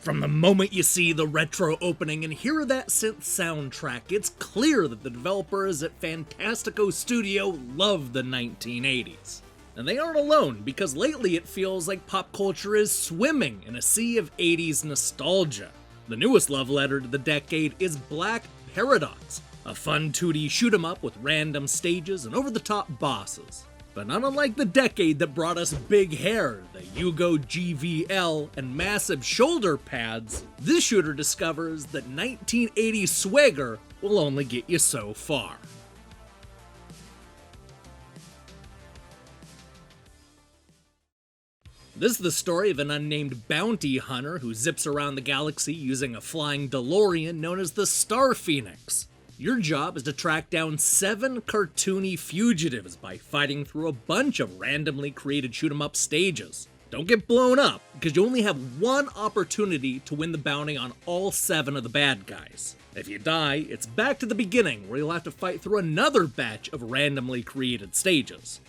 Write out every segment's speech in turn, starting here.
From the moment you see the retro opening and hear that synth soundtrack, it's clear that the developers at Fantastico Studio love the 1980s. And they aren't alone, because lately it feels like pop culture is swimming in a sea of 80s nostalgia. The newest love letter to the decade is Black Paradox, a fun 2D shoot-'em-up with random stages and over-the-top bosses. But not unlike the decade that brought us big hair, the Yugo GVL, and massive shoulder pads, this shooter discovers that 1980s swagger will only get you so far. This is the story of an unnamed bounty hunter who zips around the galaxy using a flying DeLorean known as the Star Phoenix. Your job is to track down 7 cartoony fugitives by fighting through a bunch of randomly created shoot-'em-up stages. Don't get blown up, because you only have one opportunity to win the bounty on all 7 of the bad guys. If you die, it's back to the beginning, where you'll have to fight through another batch of randomly created stages.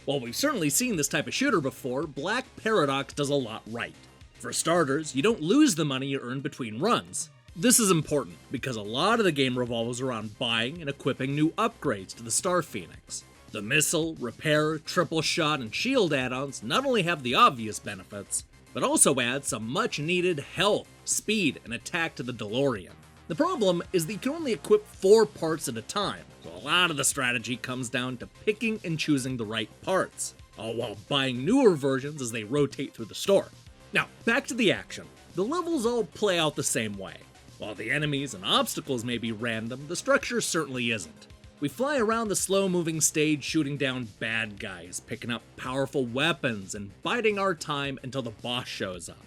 While we've certainly seen this type of shooter before, Black Paradox does a lot right. For starters, you don't lose the money you earn between runs. This is important, because a lot of the game revolves around buying and equipping new upgrades to the Star Phoenix. The missile, repair, triple shot, and shield add-ons not only have the obvious benefits, but also add some much-needed health, speed, and attack to the DeLorean. The problem is that you can only equip 4 parts at a time, so a lot of the strategy comes down to picking and choosing the right parts, all while buying newer versions as they rotate through the store. Now, back to the action. The levels all play out the same way. While the enemies and obstacles may be random, the structure certainly isn't. We fly around the slow-moving stage shooting down bad guys, picking up powerful weapons, and biding our time until the boss shows up.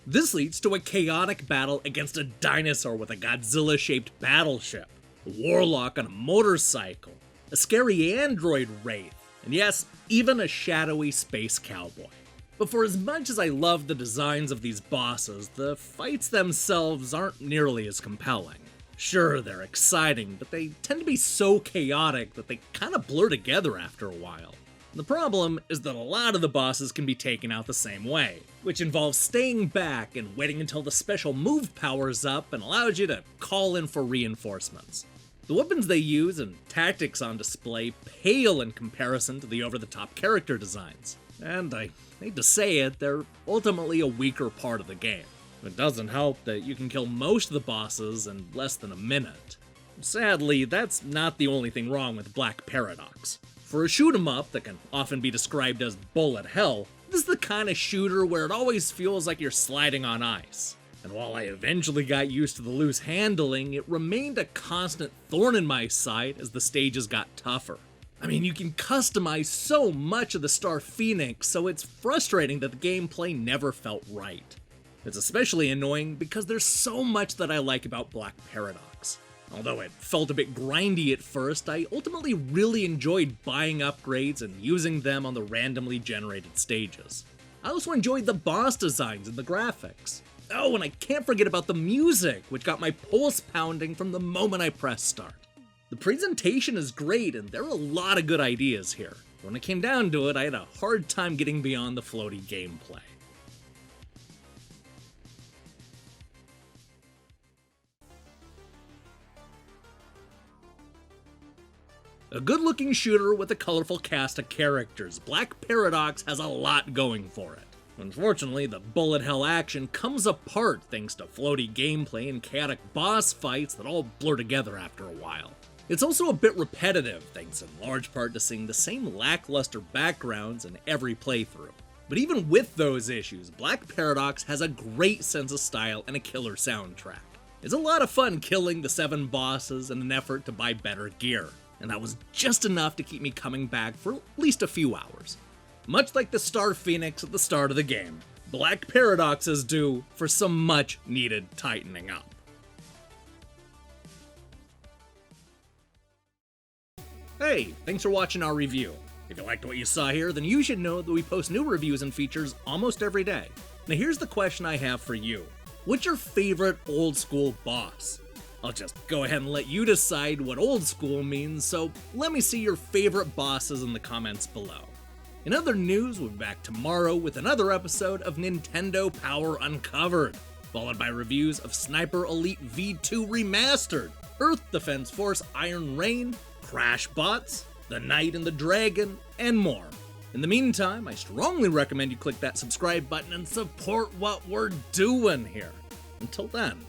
This leads to a chaotic battle against a dinosaur with a Godzilla-shaped battleship, a warlock on a motorcycle, a scary android wraith, and yes, even a shadowy space cowboy. But for as much as I love the designs of these bosses, the fights themselves aren't nearly as compelling. Sure, they're exciting, but they tend to be so chaotic that they kinda blur together after a while. The problem is that a lot of the bosses can be taken out the same way, which involves staying back and waiting until the special move powers up and allows you to call in for reinforcements. The weapons they use and tactics on display pale in comparison to the over-the-top character designs. And I hate to say it, they're ultimately a weaker part of the game. It doesn't help that you can kill most of the bosses in less than a minute. Sadly, that's not the only thing wrong with Black Paradox. For a shoot-'em-up that can often be described as bullet hell, this is the kind of shooter where it always feels like you're sliding on ice. And while I eventually got used to the loose handling, it remained a constant thorn in my side as the stages got tougher. I mean, you can customize so much of the Star Phoenix, so it's frustrating that the gameplay never felt right. It's especially annoying because there's so much that I like about Black Paradox. Although it felt a bit grindy at first, I ultimately really enjoyed buying upgrades and using them on the randomly generated stages. I also enjoyed the boss designs and the graphics. Oh, and I can't forget about the music, which got my pulse pounding from the moment I pressed start. The presentation is great, and there are a lot of good ideas here. But when it came down to it, I had a hard time getting beyond the floaty gameplay. A good-looking shooter with a colorful cast of characters, Black Paradox has a lot going for it. Unfortunately, the bullet hell action comes apart thanks to floaty gameplay and chaotic boss fights that all blur together after a while. It's also a bit repetitive, thanks in large part to seeing the same lackluster backgrounds in every playthrough. But even with those issues, Black Paradox has a great sense of style and a killer soundtrack. It's a lot of fun killing the 7 bosses in an effort to buy better gear, and that was just enough to keep me coming back for at least a few hours. Much like the Star Phoenix at the start of the game, Black Paradox is due for some much needed tightening up. Hey, thanks for watching our review. If you liked what you saw here, then you should know that we post new reviews and features almost every day. Now here's the question I have for you. What's your favorite old school boss? I'll just go ahead and let you decide what old school means, so let me see your favorite bosses in the comments below. In other news, we'll be back tomorrow with another episode of Nintendo Power Uncovered. followed by reviews of Sniper Elite V2 Remastered, Earth Defense Force Iron Rain, Crash Bots, The Knight and the Dragon, and more. In the meantime, I strongly recommend you click that subscribe button and support what we're doing here. Until then,